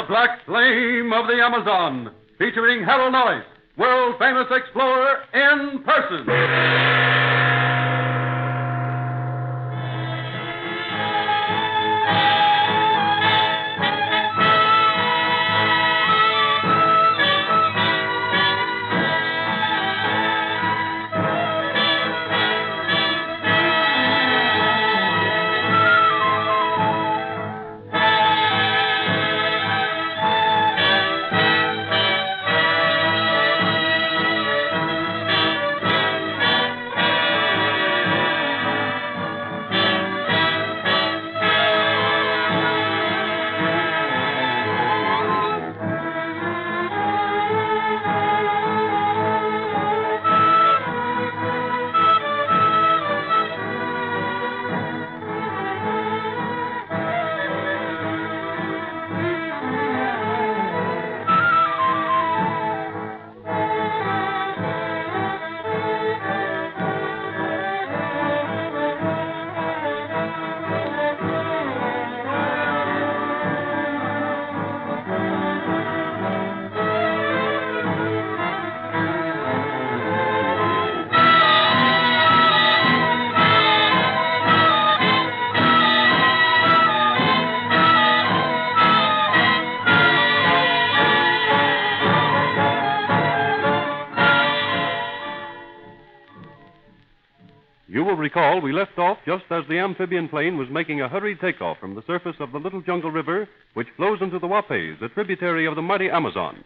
Black Flame of the Amazon, featuring Harold Noyes, world-famous explorer in person. You will recall we left off just as the amphibian plane was making a hurried takeoff from the surface of the Little Jungle River, which flows into the Wapes, a tributary of the mighty Amazon.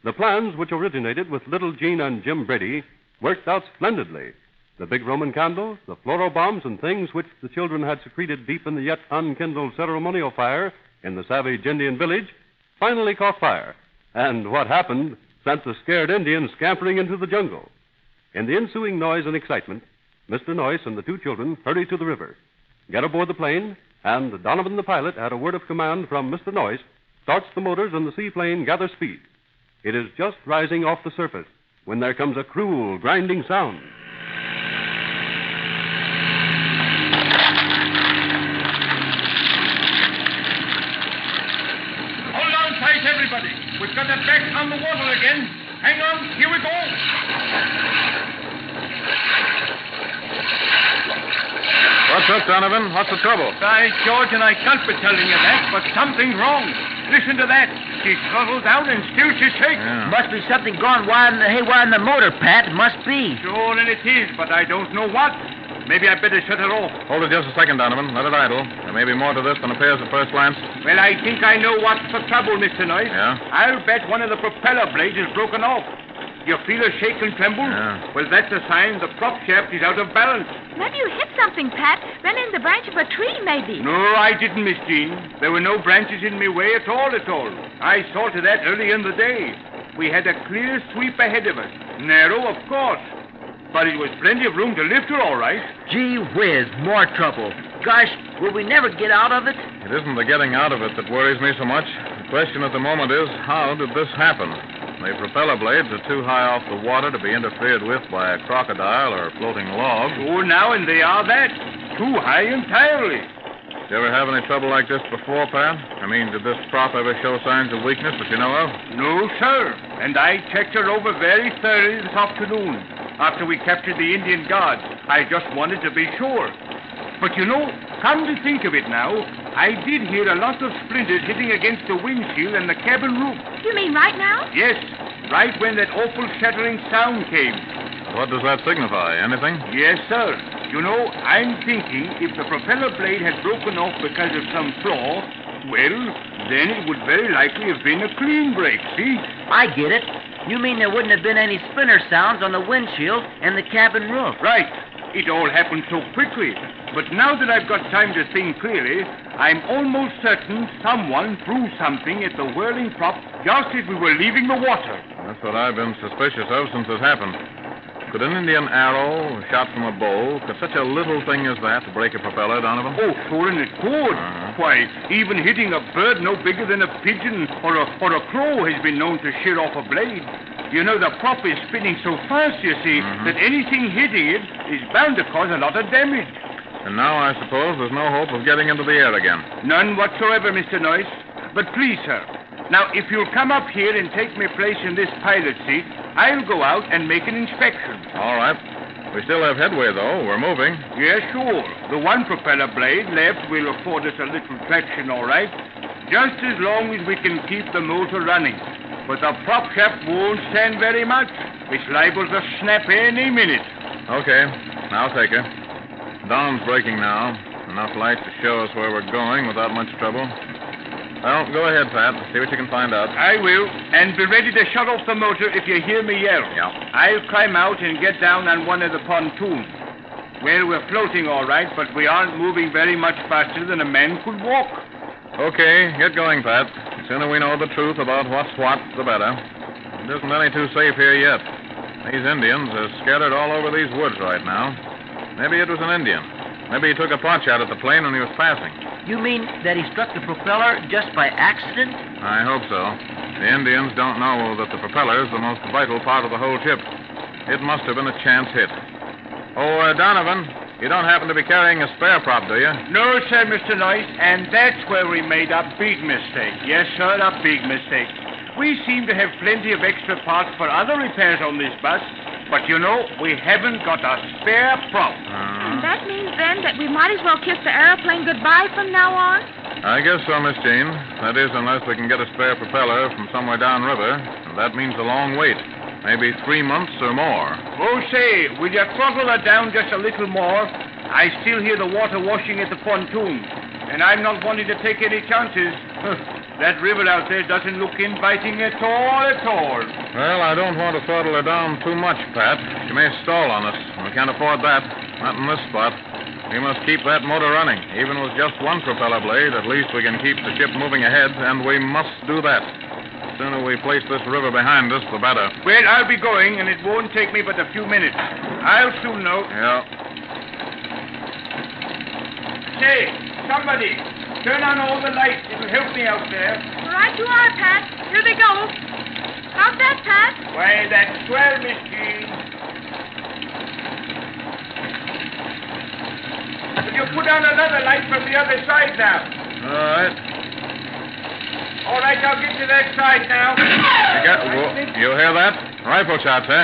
The plans, which originated with little Jean and Jim Brady, worked out splendidly. The big Roman candles, the fluoro bombs, and things which the children had secreted deep in the yet unkindled ceremonial fire in the savage Indian village finally caught fire. And what happened sent the scared Indians scampering into the jungle. In the ensuing noise and excitement, Mr. Noyes and the two children hurried to the river, get aboard the plane, and Donovan the pilot, at a word of command from Mr. Noyes, starts the motors and the seaplane gathers speed. It is just rising off the surface when there comes a cruel, grinding sound. Hold on tight, everybody. We've got it back on the water again. Hang on, here we go. What's up, Donovan? What's the trouble? By George, and I can't be telling you that, but something's wrong. Listen to that. She's throttled down and still she's shaking. Yeah. Must be something gone haywire in the motor, Pat. Must be. Sure, and it is, but I don't know what. Maybe I'd better shut her off. Hold it just a second, Donovan. Let it idle. There may be more to this than appears at first glance. Well, I think I know what's the trouble, Mr. Noyes. Yeah? I'll bet one of the propeller blades is broken off. You feel her shake and tremble? Yeah. Well, that's a sign the prop shaft is out of balance. Maybe you hit something, Pat. Ran in the branch of a tree, maybe. No, I didn't, Miss Jean. There were no branches in my way at all. I saw to that early in the day. We had a clear sweep ahead of us. Narrow, of course. But it was plenty of room to lift her, all right. Gee whiz, more trouble. Gosh, will we never get out of it? It isn't the getting out of it that worries me so much. The question at the moment is, how did this happen? The propeller blades are too high off the water to be interfered with by a crocodile or a floating log. Oh, now, and they are that. Too high entirely. Did you ever have any trouble like this before, Pat? I mean, did this prop ever show signs of weakness that you know of? No, sir. And I checked her over very thoroughly this afternoon, after we captured the Indian guard. I just wanted to be sure. But you know, come to think of it now, I did hear a lot of splinters hitting against the windshield and the cabin roof. You mean right now? Yes, right when that awful shattering sound came. What does that signify? Anything? Yes, sir. You know, I'm thinking if the propeller blade had broken off because of some flaw, well, then it would very likely have been a clean break, see? I get it. You mean there wouldn't have been any splinter sounds on the windshield and the cabin roof? Right. It all happened so quickly. But now that I've got time to think clearly, I'm almost certain someone threw something at the whirling prop just as we were leaving the water. That's what I've been suspicious of since it happened. Could an Indian arrow shot from a bow, could such a little thing as that break a propeller, Donovan? Oh, sure, and it could. Why, even hitting a bird no bigger than a pigeon or a crow has been known to shear off a blade. You know, the prop is spinning so fast, you see, that anything hitting it is bound to cause a lot of damage. And now I suppose there's no hope of getting into the air again. None whatsoever, Mr. Noyce. But please, sir, now, if you'll come up here and take my place in this pilot seat, I'll go out and make an inspection. All right. We still have headway, though. We're moving. Yes, sure. The one propeller blade left will afford us a little traction, all right, just as long as we can keep the motor running. But the prop shaft won't stand very much. It's liable to snap any minute. Okay. I'll take her. Dawn's breaking now. Enough light to show us where we're going without much trouble. Well, go ahead, Pat. See what you can find out. I will. And be ready to shut off the motor if you hear me yell. Yeah. I'll climb out and get down on one of the pontoons. Well, we're floating all right, but we aren't moving very much faster than a man could walk. Okay, get going, Pat. The sooner we know the truth about what's what, the better. It isn't any too safe here yet. These Indians are scattered all over these woods right now. Maybe it was an Indian. Maybe he took a pot shot at the plane when he was passing. You mean that he struck the propeller just by accident? I hope so. The Indians don't know that the propeller is the most vital part of the whole ship. It must have been a chance hit. Oh, Donovan, you don't happen to be carrying a spare prop, do you? No, sir, Mr. Noyce, and that's where we made a big mistake. Yes, sir, a big mistake. We seem to have plenty of extra parts for other repairs on this bus, but you know, we haven't got a spare prop. And that means, then, that we might as well kiss the airplane goodbye from now on? I guess so, Miss Jean. That is, unless we can get a spare propeller from somewhere downriver. And that means a long wait. Maybe 3 months or more. Oh, say, will you throttle her down just a little more? I still hear the water washing at the pontoon, and I'm not wanting to take any chances. That river out there doesn't look inviting at all, at all. Well, I don't want to throttle her down too much, Pat. She may stall on us. We can't afford that. Not in this spot. We must keep that motor running. Even with just one propeller blade, at least we can keep the ship moving ahead, and we must do that. The sooner we place this river behind us, the better. Well, I'll be going, and it won't take me but a few minutes. I'll soon know. Yeah. Say, somebody, turn on all the lights. It'll help me out there. Right you are, Pat. Here they go. How's that, Pat? Why, that's swell, Miss Jean. Will you put on another light from the other side now? All right. All right, I'll get to that side now. You hear that? Rifle shots, eh?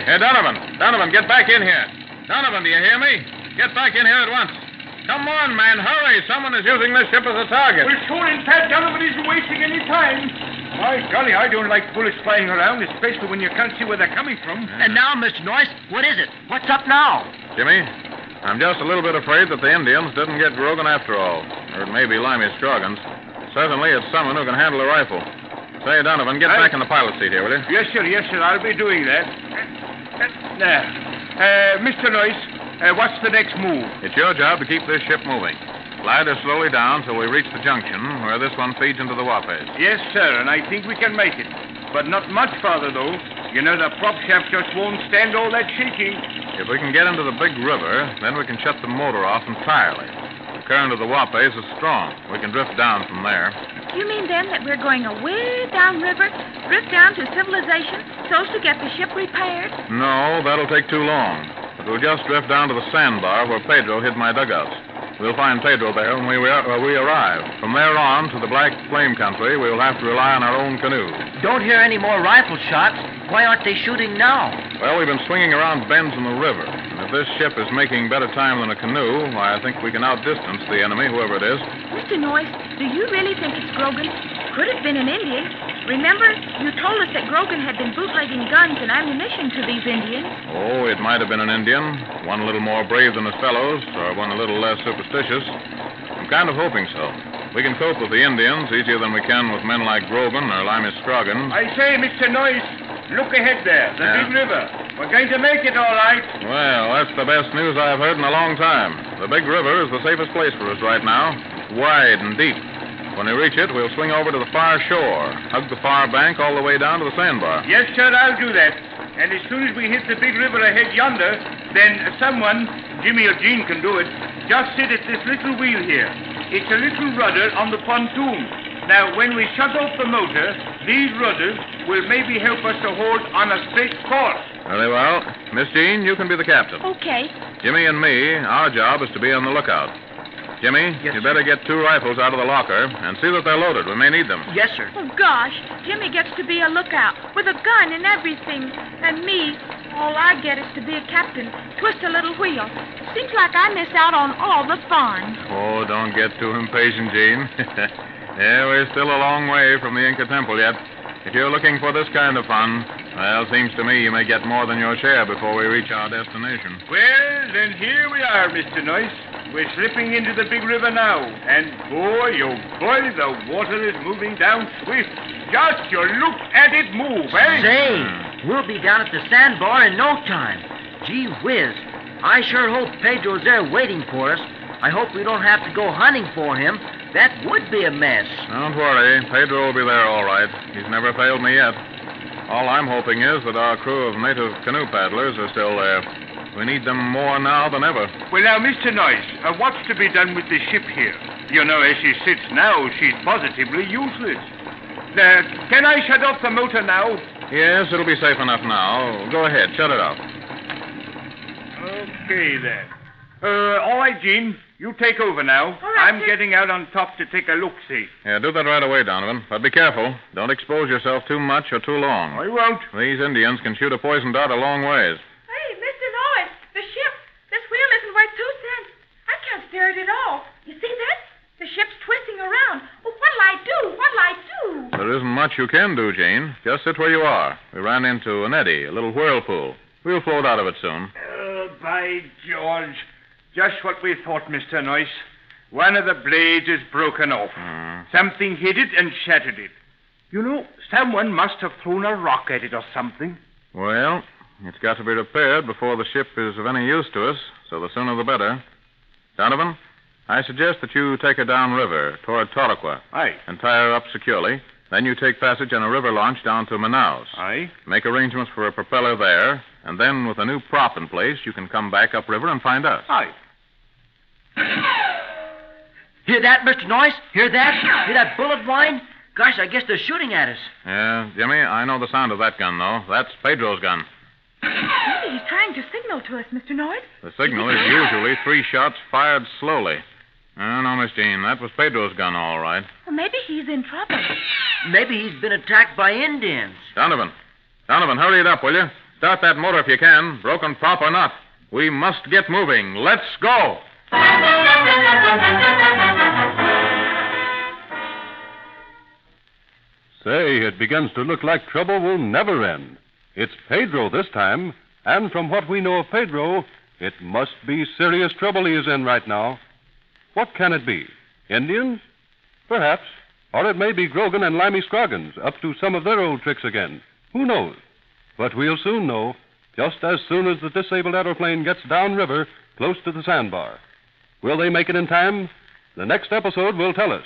Hey, Donovan. Donovan, get back in here. Donovan, do you hear me? Get back in here at once. Come on, man, hurry. Someone is using this ship as a target. Well, sure, and Pat Donovan isn't wasting any time. My golly, I don't like bullets flying around, especially when you can't see where they're coming from. And now, Mr. Noyce, what is it? What's up now? Jimmy, I'm just a little bit afraid that the Indians didn't get Grogan after all. Or it may be Limey Scroggins. Certainly it's someone who can handle a rifle. Say, Donovan, get back in the pilot seat here, will you? Yes, sir, I'll be doing that. There. Mr. Noyce, what's the next move? It's your job to keep this ship moving. Slide her slowly down till we reach the junction where this one feeds into the Wapes. Yes, sir, and I think we can make it. But not much farther, though. You know, the prop shaft just won't stand all that shaking. If we can get into the big river, then we can shut the motor off entirely. The current of the Wapes is strong. We can drift down from there. You mean, then, that we're going away downriver, drift down to civilization, so as to get the ship repaired? No, that'll take too long. But we'll just drift down to the sandbar where Pedro hid my dugouts. We'll find Pedro there when we arrive. From there on to the Black Flame Country, we'll have to rely on our own canoe. Don't hear any more rifle shots. Why aren't they shooting now? Well, we've been swinging around bends in the river. And if this ship is making better time than a canoe, why, I think we can outdistance the enemy, whoever it is. Mr. Noyce, do you really think it's Grogan? Could have been an Indian. Remember, you told us that Grogan had been bootlegging guns and ammunition to these Indians. Oh, it might have been an Indian. One a little more brave than his fellows, or one a little less superstitious. I'm kind of hoping so. We can cope with the Indians easier than we can with men like Grogan or Limey Scroggins. I say, Mr. Noyce, look ahead there, the big river. We're going to make it, all right. Well, that's the best news I've heard in a long time. The big river is the safest place for us right now. It's wide and deep. When we reach it, we'll swing over to the far shore, hug the far bank all the way down to the sandbar. Yes, sir, I'll do that. And as soon as we hit the big river ahead yonder, then someone, Jimmy or Jean can do it, just sit at this little wheel here. It's a little rudder on the pontoon. Now, when we shut off the motor, these rudders will maybe help us to hold on a straight course. Very well. Miss Jean, you can be the captain. Okay. Jimmy and me, our job is to be on the lookout. Jimmy, Yes, you sir. better get 2 rifles out of the locker and see that they're loaded. We may need them. Yes, sir. Oh, gosh. Jimmy gets to be a lookout with a gun and everything. And me, all I get is to be a captain, twist a little wheel. Seems like I miss out on all the fun. Oh, don't get too impatient, Jean. Yeah, we're still a long way from the Inca Temple yet. If you're looking for this kind of fun, well, seems to me you may get more than your share before we reach our destination. Well, then here we are, Mr. Noyce. We're slipping into the big river now. And boy, oh boy, the water is moving down swift. Just you look at it move, eh? Say, we'll be down at the sandbar in no time. Gee whiz. I sure hope Pedro's there waiting for us. I hope we don't have to go hunting for him. That would be a mess. Don't worry. Pedro will be there all right. He's never failed me yet. All I'm hoping is that our crew of native canoe paddlers are still there. We need them more now than ever. Well, now, Mr. Noyce, what's to be done with the ship here? You know, as she sits now, she's positively useless. Can I shut off the motor now? Yes, it'll be safe enough now. Go ahead, shut it off. Okay, then. All right, Jean. You take over now. All right, I'm sir. getting out on top to take a look-see. Yeah, do that right away, Donovan. But be careful. Don't expose yourself too much or too long. I won't. These Indians can shoot a poison dart a long ways. Hey, Mr. Noyce, the ship. This wheel isn't worth 2 cents. I can't steer it at all. You see that? The ship's twisting around. Oh, what'll I do? What'll I do? There isn't much you can do, Jane. Just sit where you are. We ran into an eddy, a little whirlpool. We'll float out of it soon. By George. Just what we thought, Mr. Noyce. One of the blades is broken off. Something hit it and shattered it. You know, someone must have thrown a rock at it or something. Well, it's got to be repaired before the ship is of any use to us, so the sooner the better. Donovan, I suggest that you take her downriver toward Toraqua. Aye. And tie her up securely. Then you take passage on a river launch down to Manaus. Aye? Make arrangements for a propeller there, and then with a new prop in place, you can come back upriver and find us. Aye. Hear that, Mr. Noyce? Hear that? Hear that bullet whine? Gosh, I guess they're shooting at us. Yeah, Jimmy, I know the sound of that gun, though. That's Pedro's gun. Maybe he's trying to signal to us, Mr. Noyce. The signal is usually 3 shots fired slowly. No, Miss Jean, that was Pedro's gun, all right. Well, maybe he's in trouble. Maybe he's been attacked by Indians. Donovan, hurry it up, will you? Start that motor if you can, broken prop or not. We must get moving. Let's go. Say, it begins to look like trouble will never end. It's Pedro this time, and from what we know of Pedro, it must be serious trouble he is in right now. What can it be? Indians? Perhaps. Or it may be Grogan and Limey Scroggins up to some of their old tricks again. Who knows? But we'll soon know, just as soon as the disabled aeroplane gets downriver close to the sandbar. Will they make it in time? The next episode will tell us.